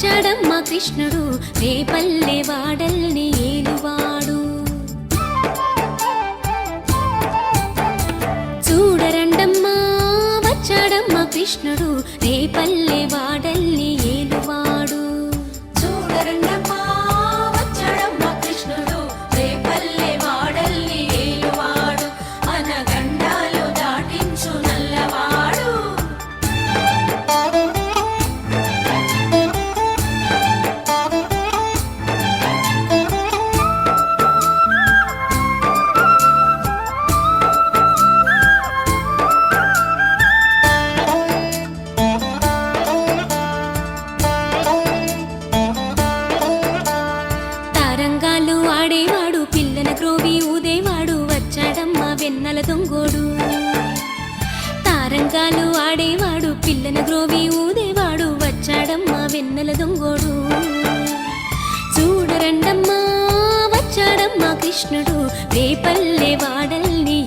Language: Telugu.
వచ్చాడమ్మ కృష్ణుడు రేపల్లె వాడల్ని ఏలువాడు. చూడరండమ్మా వచ్చాడమ్మ కృష్ణుడు రేపల్లె వాడల్ని ఏలువాడు. చూడరండమ్మా వచ్చాడమ్మ కృష్ణుడు రేపల్లె వాడల్ని ఏలువాడు. అనగండాలు దాటించు నల్లవాడు. తారంగాలు ఆడేవాడు పిల్లల క్రోవి ఊదేవాడు వచ్చాడమ్మ వెన్నెల దొంగోడు. తారంగాలు ఆడేవాడు పిల్లల గ్రోవి ఊదేవాడు వచ్చాడమ్మ వెన్నెల దొంగోడు. చూడరండమ్మా వచ్చాడమ్మ కృష్ణుడు రేపల్లె వాడల్ని